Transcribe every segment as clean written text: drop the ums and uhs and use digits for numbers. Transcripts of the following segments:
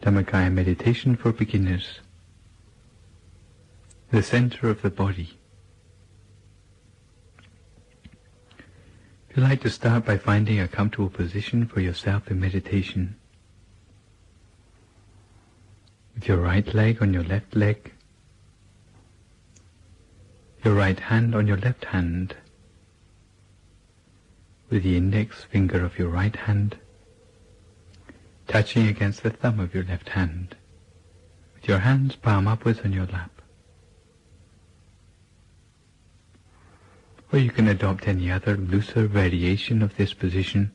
Dhammakaya meditation for beginners. The center of the body. If you'd like to start by finding a comfortable position for yourself in meditation, with your right leg on your left leg, your right hand on your left hand, with the index finger of your right hand touching against the thumb of your left hand, with your hands palm upwards on your lap. Or you can adopt any other looser variation of this position,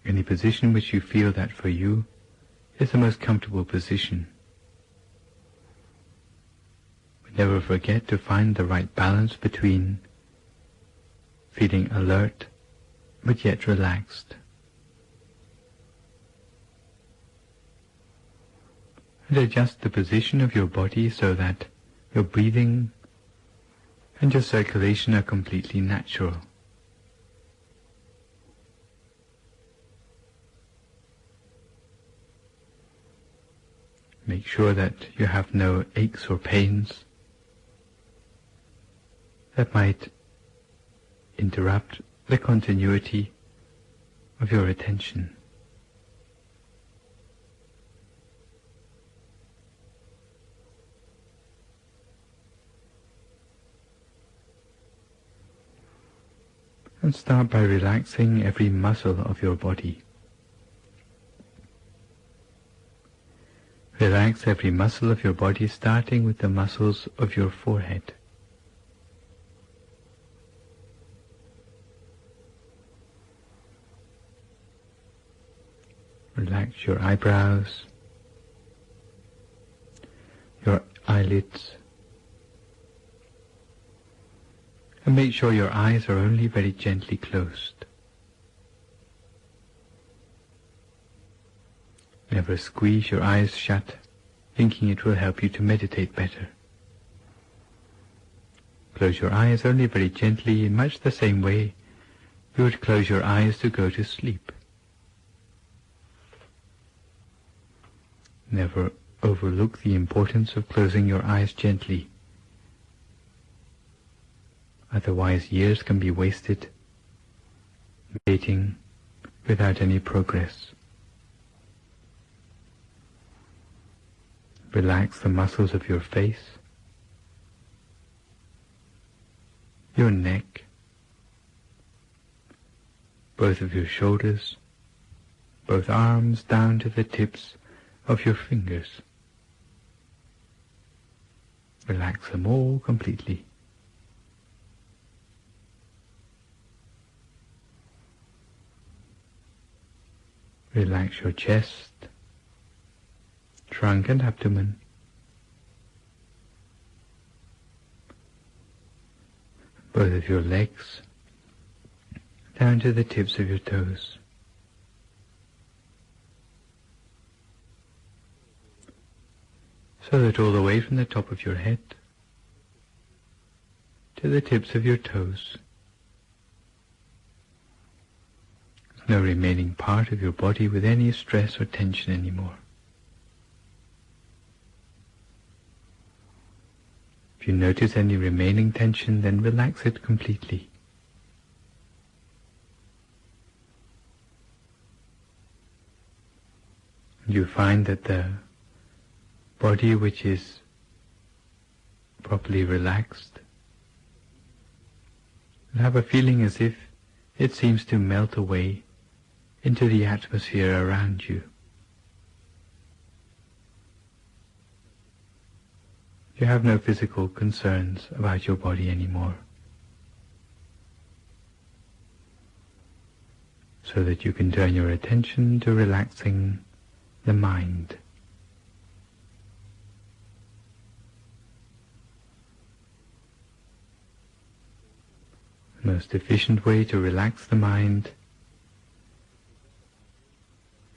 any position which you feel that for you is the most comfortable position. But never forget to find the right balance between feeling alert but yet relaxed. And adjust the position of your body so that your breathing and your circulation are completely natural. Make sure that you have no aches or pains that might interrupt the continuity of your attention. And start by relaxing every muscle of your body. Relax every muscle of your body, starting with the muscles of your forehead. Relax your eyebrows, your eyelids, and make sure your eyes are only very gently closed. Never squeeze your eyes shut, thinking it will help you to meditate better. Close your eyes only very gently, in much the same way you would close your eyes to go to sleep. Never overlook the importance of closing your eyes gently. Otherwise, years can be wasted meditating without any progress. Relax the muscles of your face, your neck, both of your shoulders, both arms down to the tips of your fingers. Relax them all completely. Relax your chest, trunk and abdomen. Both of your legs, down to the tips of your toes. So that all the way from the top of your head to the tips of your toes, no remaining part of your body with any stress or tension anymore. If you notice any remaining tension, then relax it completely. You find that the body which is properly relaxed will have a feeling as if it seems to melt away into the atmosphere around you. You have no physical concerns about your body anymore, so that you can turn your attention to relaxing the mind. The most efficient way to relax the mind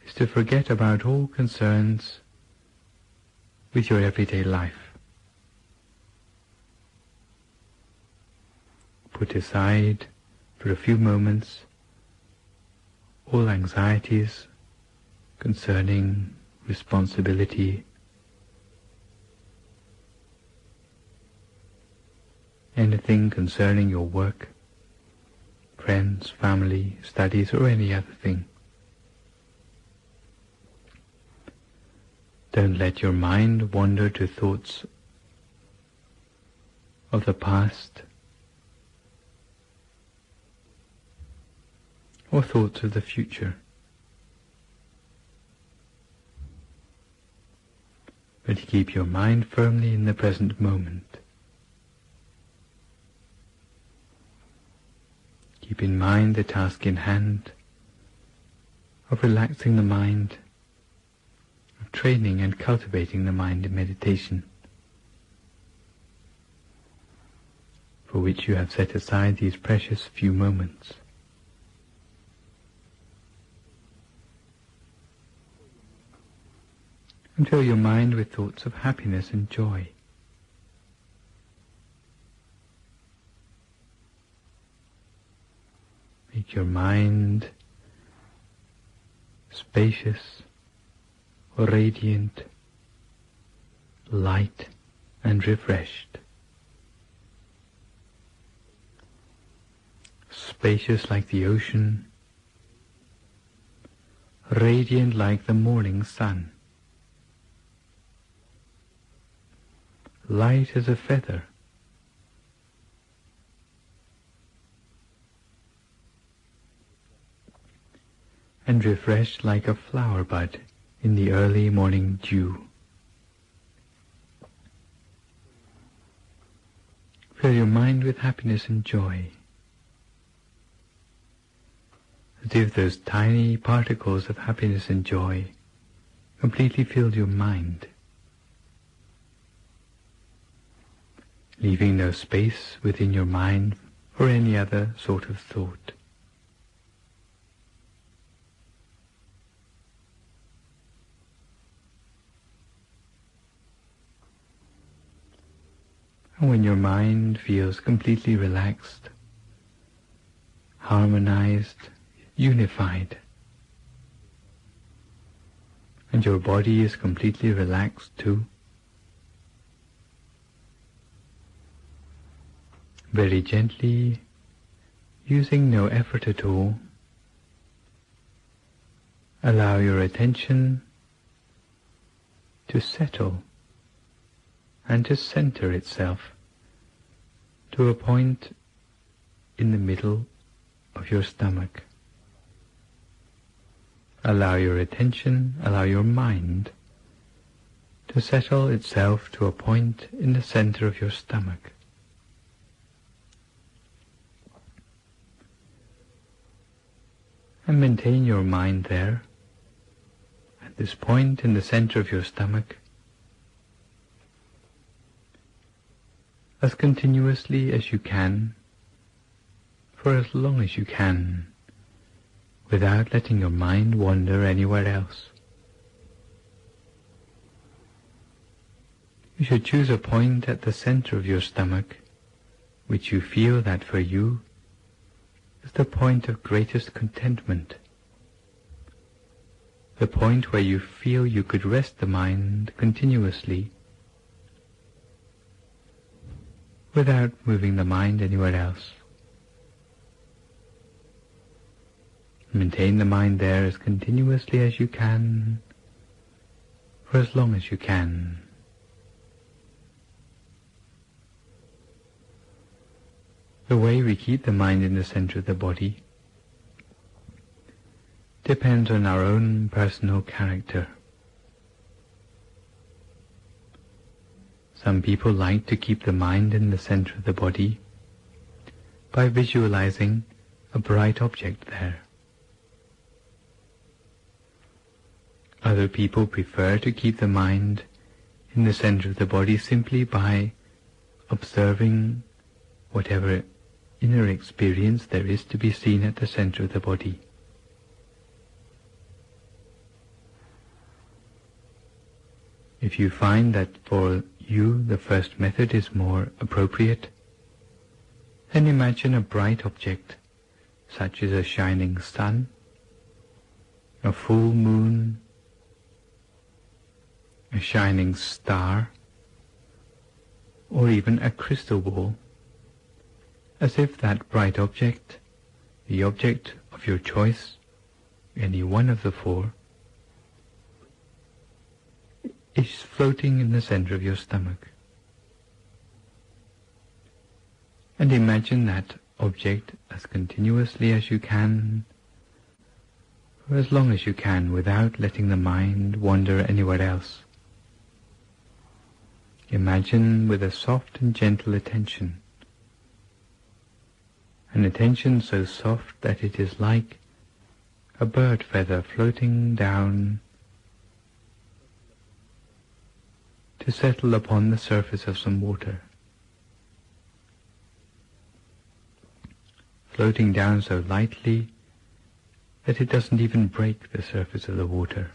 is to forget about all concerns with your everyday life. Put aside for a few moments all anxieties concerning responsibility, anything concerning your work, friends, family, studies, or any other thing. Don't let your mind wander to thoughts of the past or thoughts of the future, but keep your mind firmly in the present moment. Keep in mind the task in hand of relaxing the mind, of training and cultivating the mind in meditation, for which you have set aside these precious few moments. And fill your mind with thoughts of happiness and joy. Make your mind spacious, radiant, light and refreshed. Spacious like the ocean, radiant like the morning sun, light as a feather, and refreshed like a flower bud in the early morning dew. Fill your mind with happiness and joy, as if those tiny particles of happiness and joy completely filled your mind, leaving no space within your mind for any other sort of thought. And when your mind feels completely relaxed, harmonized, unified, and your body is completely relaxed too, very gently, using no effort at all, allow your attention to settle and to center itself to a point in the middle of your stomach. Allow your attention, allow your mind to settle itself to a point in the center of your stomach. And maintain your mind there, at this point in the center of your stomach, as continuously as you can, for as long as you can, without letting your mind wander anywhere else. You should choose a point at the center of your stomach, which you feel that for you is the point of greatest contentment, the point where you feel you could rest the mind continuously without moving the mind anywhere else. Maintain the mind there as continuously as you can, for as long as you can. The way we keep the mind in the center of the body depends on our own personal character. Some people like to keep the mind in the center of the body by visualizing a bright object there. Other people prefer to keep the mind in the center of the body simply by observing whatever inner experience there is to be seen at the center of the body. If you find that for you the first method is more appropriate, then imagine a bright object, such as a shining sun, a full moon, a shining star, or even a crystal ball, as if that bright object, the object of your choice, any one of the four, is floating in the center of your stomach. And imagine that object as continuously as you can, for as long as you can, without letting the mind wander anywhere else. Imagine with a soft and gentle attention, an attention so soft that it is like a bird feather floating down to settle upon the surface of some water, floating down so lightly that it doesn't even break the surface of the water.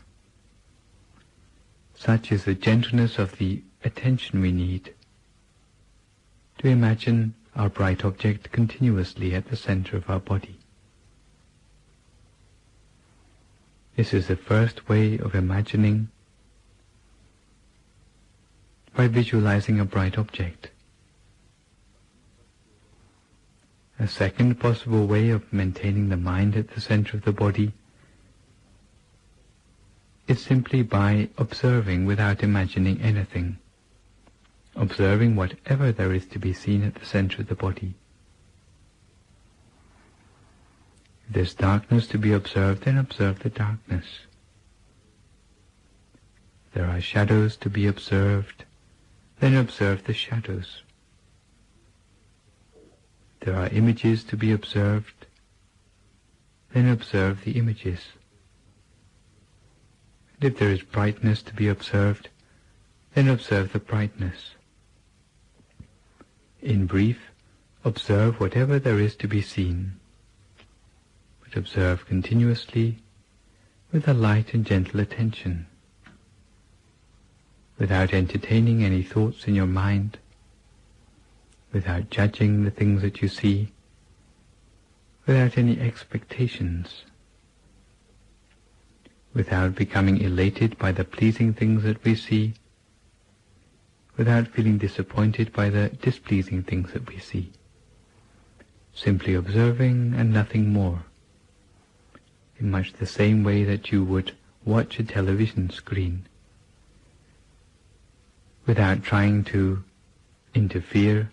Such is the gentleness of the attention we need to imagine our bright object continuously at the center of our body. This is the first way of imagining, by visualizing a bright object. A second possible way of maintaining the mind at the center of the body is simply by observing without imagining anything, observing whatever there is to be seen at the center of the body. If there's darkness to be observed, then observe the darkness. If there are shadows to be observed, then observe the shadows. If there are images to be observed, then observe the images. And if there is brightness to be observed, then observe the brightness. In brief, observe whatever there is to be seen, but observe continuously with a light and gentle attention, without entertaining any thoughts in your mind, without judging the things that you see, without any expectations, without becoming elated by the pleasing things that we see, without feeling disappointed by the displeasing things that we see. Simply observing and nothing more, in much the same way that you would watch a television screen, without trying to interfere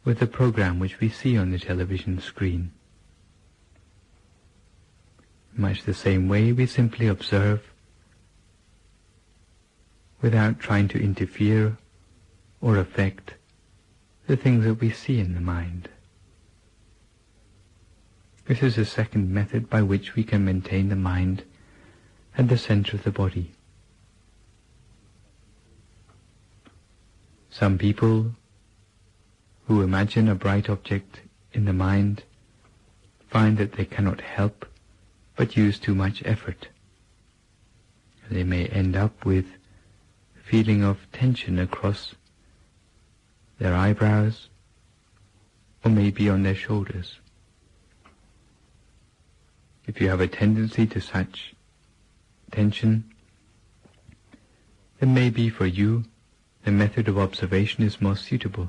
with the program which we see on the television screen. In much the same way, we simply observe without trying to interfere or affect the things that we see in the mind. This is a second method by which we can maintain the mind at the center of the body. Some people who imagine a bright object in the mind find that they cannot help but use too much effort. They may end up with a feeling of tension across their eyebrows or maybe on their shoulders. If you have a tendency to such tension, then maybe for you the method of observation is most suitable.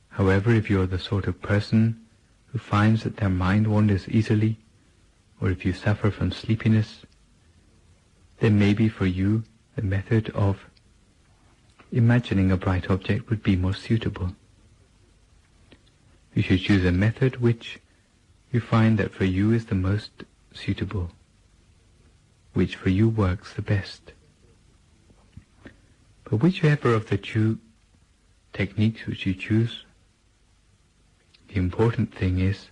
However, if you are the sort of person who finds that their mind wanders easily, or if you suffer from sleepiness, then maybe for you the method of imagining a bright object would be more suitable. You should choose a method which you find that for you is the most suitable, which for you works the best. But whichever of the two techniques which you choose, the important thing is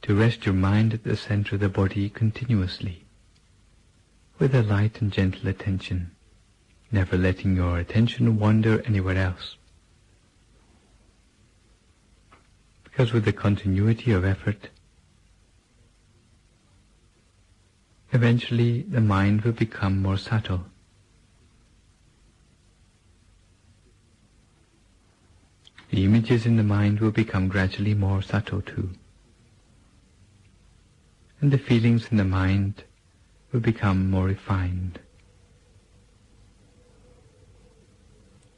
to rest your mind at the center of the body continuously, with a light and gentle attention, never letting your attention wander anywhere else. Because with the continuity of effort, eventually the mind will become more subtle. The images in the mind will become gradually more subtle too. And the feelings in the mind will become more refined.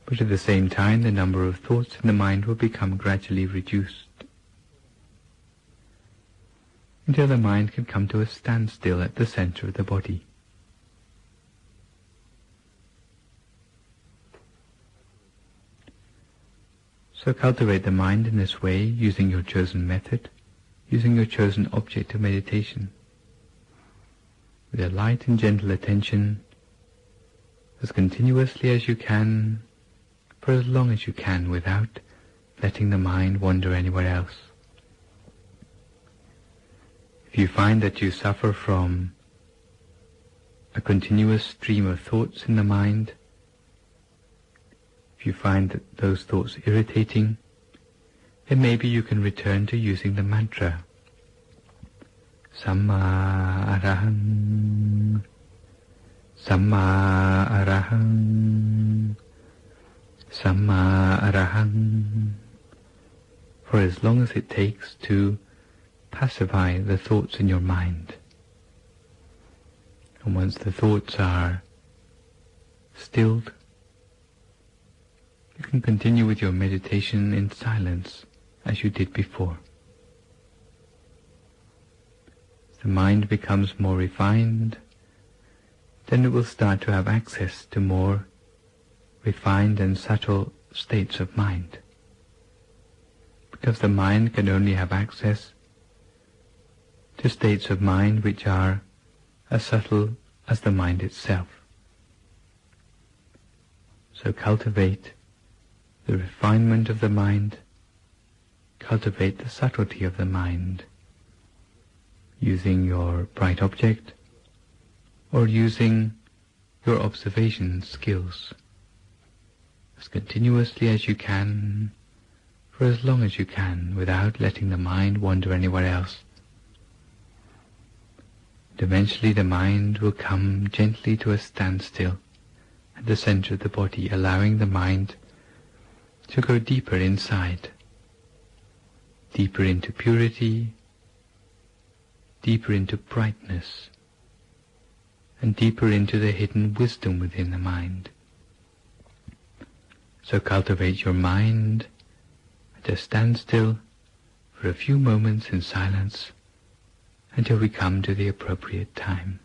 But at the same time, the number of thoughts in the mind will become gradually reduced, until the mind can come to a standstill at the center of the body. So cultivate the mind in this way, using your chosen method, using your chosen object of meditation, with a light and gentle attention, as continuously as you can, for as long as you can, without letting the mind wander anywhere else. If you find that you suffer from a continuous stream of thoughts in the mind, if you find that those thoughts irritating, then maybe you can return to using the mantra Samma Arahang, Samma Arahang, Samma Arahang, for as long as it takes to pacify the thoughts in your mind. And once the thoughts are stilled, you can continue with your meditation in silence as you did before. As the mind becomes more refined, then it will start to have access to more refined and subtle states of mind, because the mind can only have access to states of mind which are as subtle as the mind itself. So cultivate the refinement of the mind, cultivate the subtlety of the mind, using your bright object or using your observation skills, as continuously as you can, for as long as you can, without letting the mind wander anywhere else. And eventually the mind will come gently to a standstill at the center of the body, allowing the mind to go deeper inside, deeper into purity, deeper into brightness, and deeper into the hidden wisdom within the mind. So cultivate your mind at a standstill for a few moments in silence until we come to the appropriate time.